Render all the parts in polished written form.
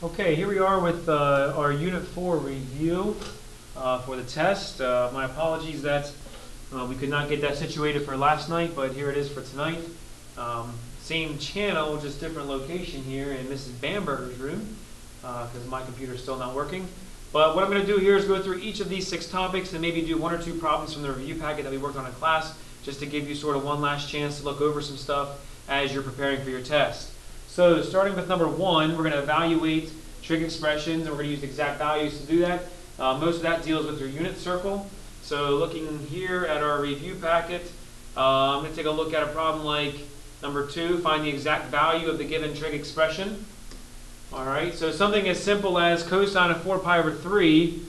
Okay, here we are with our Unit 4 review for the test. My apologies that we could not get that situated for last night, but here it is for tonight. Same channel, just different location here in Mrs. Bamberger's room because my computer's still not working. But what I'm going to do here is go through each of these 6 topics and maybe do 1 or 2 problems from the review packet that we worked on in class, just to give you sort of one last chance to look over some stuff as you're preparing for your test. So starting with number 1, we're going to evaluate trig expressions, and we're going to use exact values to do that. Most of that deals with your unit circle. So looking here at our review packet, I'm going to take a look at a problem like number 2, find the exact value of the given trig expression. Alright, so something as simple as cosine of 4 pi over 3,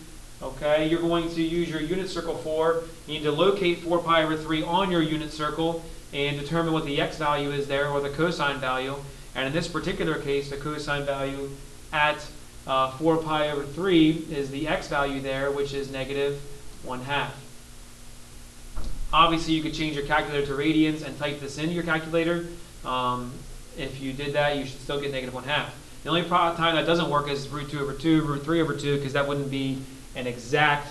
okay, you're going to use your unit circle for. You need to locate 4 pi over 3 on your unit circle and determine what the x value is there, or the cosine value. And in this particular case, the cosine value at 4 pi over 3 is the x value there, which is negative 1/2. Obviously, you could change your calculator to radians and type this into your calculator. If you did that, you should still get negative 1/2. The only time that doesn't work is root 2 over 2, root 3 over 2, because that wouldn't be an exact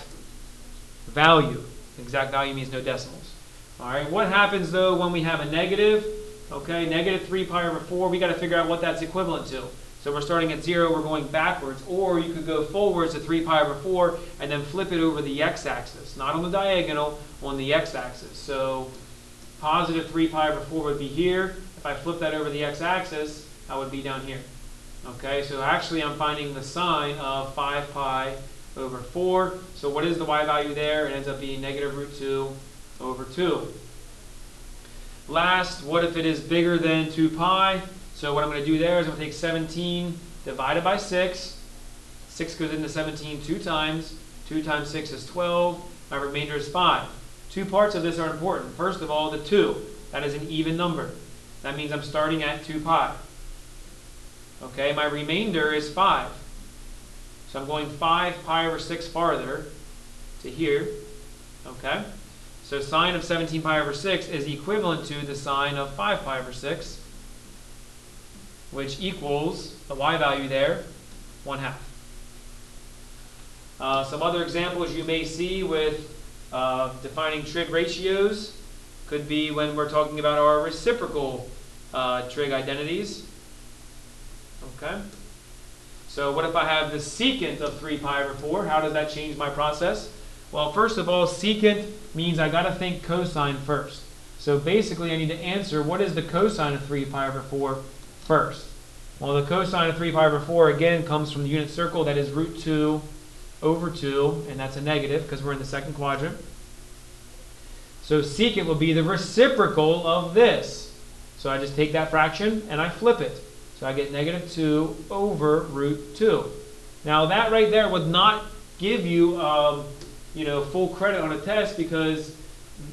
value. Exact value means no decimals. All right, what happens though when we have a negative? Okay, negative 3 pi over 4, we got to figure out what that's equivalent to. So we're starting at 0, we're going backwards, or you could go forwards to 3 pi over 4 and then flip it over the x-axis, not on the diagonal, on the x-axis. So positive 3 pi over 4 would be here. If I flip that over the x-axis, that would be down here. Okay, so actually I'm finding the sine of 5 pi over 4. So what is the y value there? It ends up being negative root 2 over 2. Last, what if it is bigger than 2 pi? So what I'm going to do there is I'm going to take 17 divided by 6. 6 goes into 17 2 times. 2 times 6 is 12. My remainder is 5. 2 parts of this are important. First of all, the 2. That is an even number. That means I'm starting at 2 pi. Okay, my remainder is 5. So I'm going 5 pi over 6 farther to here. Okay. So sine of 17 pi over 6 is equivalent to the sine of 5 pi over 6, which equals the y value there, 1/2. Some other examples you may see with defining trig ratios could be when we're talking about our reciprocal trig identities. Okay. So what if I have the secant of 3 pi over 4? How does that change my process? Well, first of all, secant means I got to think cosine first. So basically, I need to answer what is the cosine of 3 pi over 4 first. Well, the cosine of 3 pi over 4 again comes from the unit circle, that is root 2 over 2, and that's a negative because we're in the second quadrant. So secant will be the reciprocal of this. So I just take that fraction and I flip it. So I get negative 2 over root 2. Now that right there would not give you full credit on a test because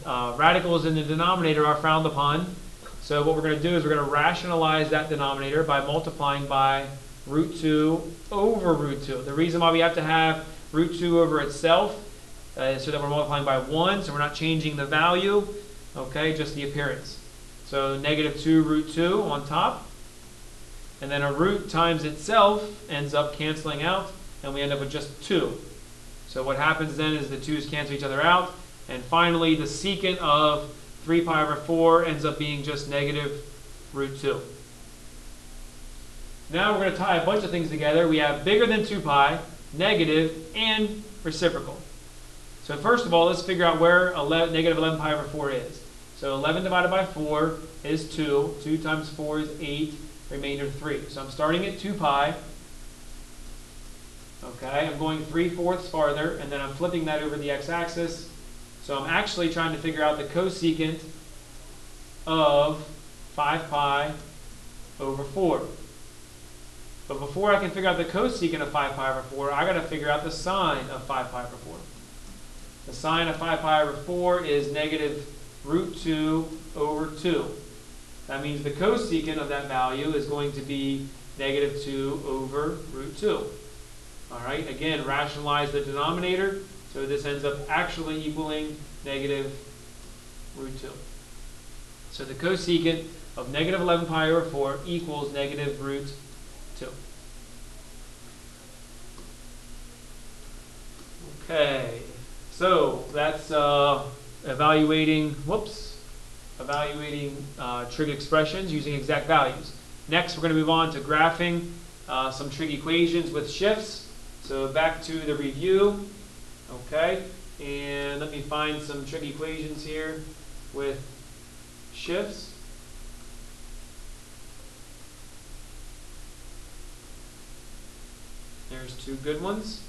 radicals in the denominator are frowned upon. So what we're going to do is we're going to rationalize that denominator by multiplying by root 2 over root 2. The reason why we have to have root 2 over itself is so that we're multiplying by 1, so we're not changing the value, okay, just the appearance. So negative 2 root 2 on top, and then a root times itself ends up canceling out, and we end up with just 2. So what happens then is the 2's cancel each other out, and finally the secant of 3 pi over 4 ends up being just negative root 2. Now we're going to tie a bunch of things together. We have bigger than 2 pi, negative, and reciprocal. So first of all, let's figure out where negative 11 pi over 4 is. So 11 divided by 4 is 2. 2 times 4 is 8, remainder 3. So I'm starting at 2 pi. Okay, I'm going 3/4 farther, and then I'm flipping that over the x-axis. So I'm actually trying to figure out the cosecant of 5 pi over 4. But before I can figure out the cosecant of 5 pi over 4, I got to figure out the sine of 5 pi over 4. The sine of 5 pi over 4 is negative root 2 over 2. That means the cosecant of that value is going to be negative 2 over root 2. All right, again, rationalize the denominator, so this ends up actually equaling negative root 2. So the cosecant of negative 11 pi over 4 equals negative root 2. Okay, so that's evaluating trig expressions using exact values. Next, we're going to move on to graphing some trig equations with shifts. So back to the review. Okay, and let me find some trig equations here with shifts. There's two good ones.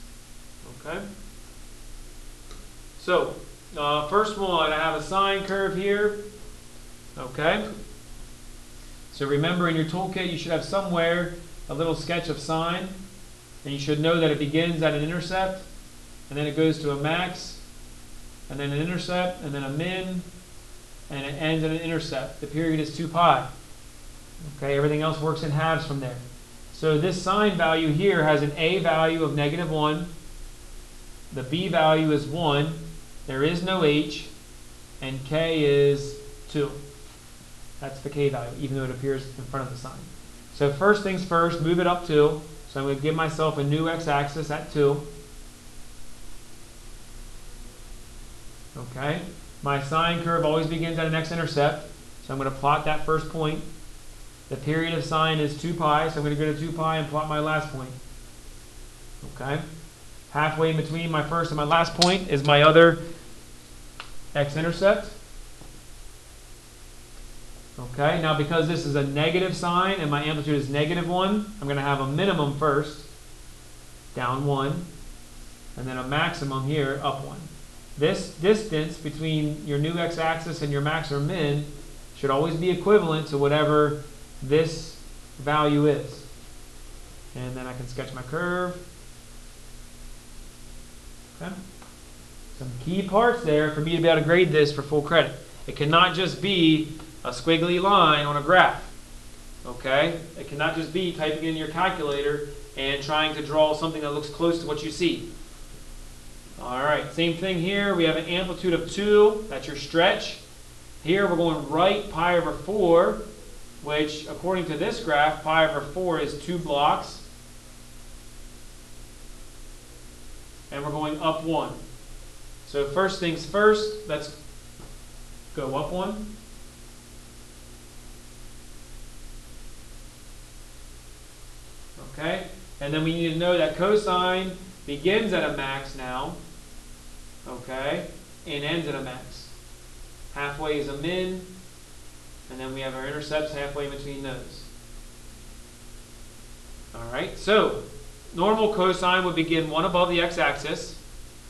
Okay. So, first one, I have a sine curve here. Okay. So remember, in your toolkit, you should have somewhere a little sketch of sine. And you should know that it begins at an intercept, and then it goes to a max, and then an intercept, and then a min, and it ends at an intercept. The period is 2 pi. Okay, everything else works in halves from there. So this sine value here has an a value of -1. The b value is 1. There is no h, and k is 2. That's the k value, even though it appears in front of the sine. So first things first, move it up 2. So I'm going to give myself a new x-axis at 2. Okay. My sine curve always begins at an x-intercept. So I'm going to plot that first point. The period of sine is 2 pi, so I'm going to go to 2 pi and plot my last point. Okay. Halfway in between my first and my last point is my other x-intercept. Okay, now because this is a negative sine and my amplitude is -1, I'm going to have a minimum first, down 1, and then a maximum here, up 1. This distance between your new x-axis and your max or min should always be equivalent to whatever this value is. And then I can sketch my curve. Okay. Some key parts there for me to be able to grade this for full credit. It cannot just be a squiggly line on a graph. Okay? It cannot just be typing in your calculator and trying to draw something that looks close to what you see. Alright, same thing here. We have an amplitude of 2. That's your stretch. Here we're going right pi over 4, which according to this graph, pi over 4 is 2 blocks. And we're going up 1. So first things first, let's go up 1. Okay, and then we need to know that cosine begins at a max now, okay, and ends at a max. Halfway is a min, and then we have our intercepts halfway in between those. Alright, so normal cosine would begin 1 above the x-axis,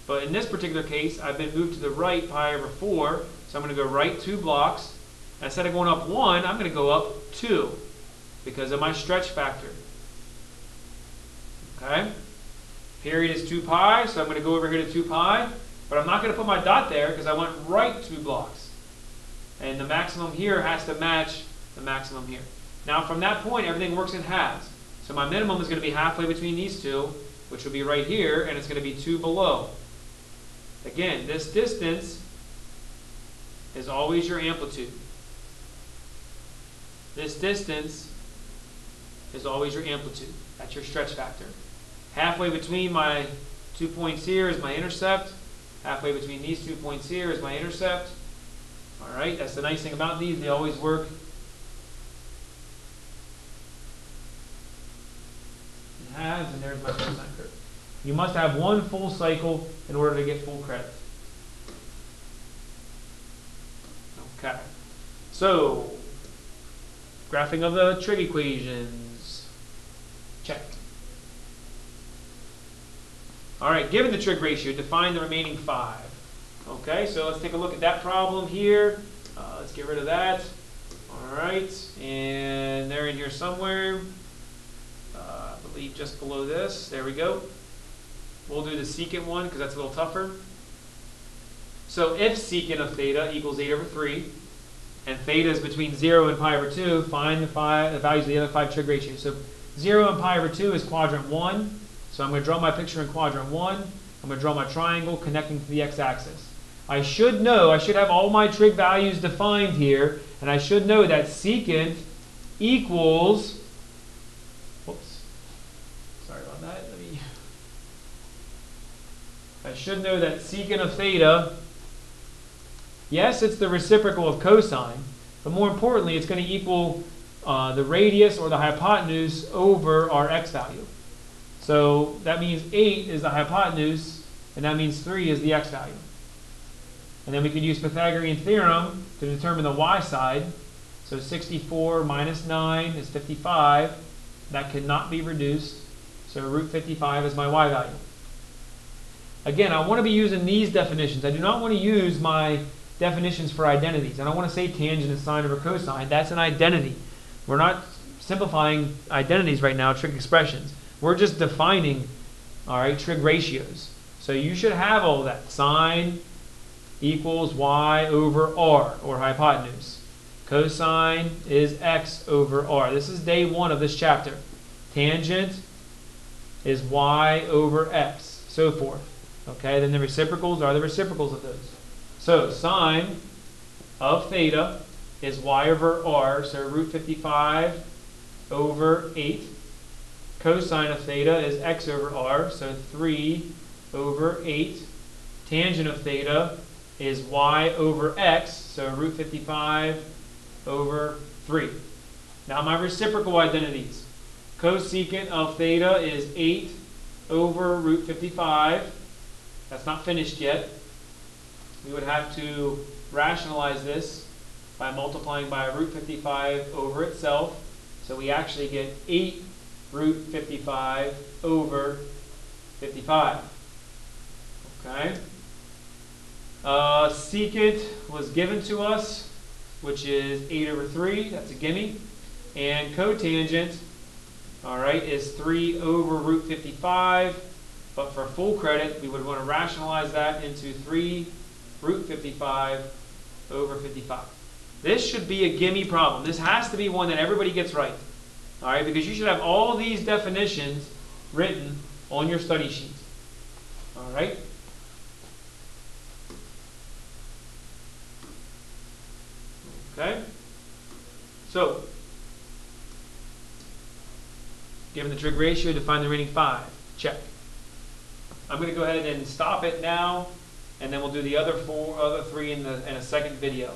but in this particular case, I've been moved to the right pi over 4, so I'm going to go right 2 blocks. And instead of going up 1, I'm going to go up 2 because of my stretch factor. Okay, period is 2 pi, so I'm going to go over here to 2 pi, but I'm not going to put my dot there because I went right 2 blocks. And the maximum here has to match the maximum here. Now from that point, everything works in halves. So my minimum is going to be halfway between these two, which will be right here, and it's going to be 2 below. Again, this distance is always your amplitude. This distance is always your amplitude. That's your stretch factor. Halfway between my 2 points here is my intercept. Halfway between these 2 points here is my intercept. All right, that's the nice thing about these. They always work in halves, and there's my cosine curve. You must have one full cycle in order to get full credit. Okay, so graphing of the trig equations. Check. All right, given the trig ratio, define the remaining 5. Okay, so let's take a look at that problem here. Let's get rid of that. All right, and they're in here somewhere. I believe just below this. There we go. We'll do the secant one because that's a little tougher. So if secant of theta equals 8 over 3, and theta is between 0 and pi over 2, find the values of the other 5 trig ratios. So 0 and pi over 2 is quadrant 1. So I'm going to draw my picture in quadrant 1. I'm going to draw my triangle connecting to the x-axis. I should know, I should have all my trig values defined here, and I should know that secant equals, whoops, sorry about that, let me I should know that secant of theta, yes, it's the reciprocal of cosine, but more importantly, it's going to equal the radius or the hypotenuse over our x value. So that means 8 is the hypotenuse, and that means 3 is the x value. And then we can use Pythagorean theorem to determine the y side. So 64 minus 9 is 55. That cannot be reduced. So root 55 is my y value. Again, I want to be using these definitions. I do not want to use my definitions for identities. I don't want to say tangent is sine over cosine. That's an identity. We're not simplifying identities right now, trig expressions. We're just defining, all right, trig ratios. So you should have all that. Sine equals y over r, or hypotenuse. Cosine is x over r. This is day 1 of this chapter. Tangent is y over x, so forth. Okay, then the reciprocals are the reciprocals of those. So sine of theta is y over r, so root 55 over 8. Cosine of theta is x over r, so 3 over 8. Tangent of theta is y over x, so root 55 over 3. Now my reciprocal identities. Cosecant of theta is 8 over root 55. That's not finished yet. We would have to rationalize this by multiplying by root 55 over itself. So we actually get 8 root 55 over 55. Okay. Secant was given to us, which is 8 over 3. That's a gimme. And cotangent, all right, is 3 over root 55. But for full credit, we would want to rationalize that into 3 root 55 over 55. This should be a gimme problem. This has to be one that everybody gets right. All right, because you should have all these definitions written on your study sheet. All right. Okay. So, given the trig ratio, define the remaining 5. Check. I'm going to go ahead and stop it now, and then we'll do the other 3 in a second video.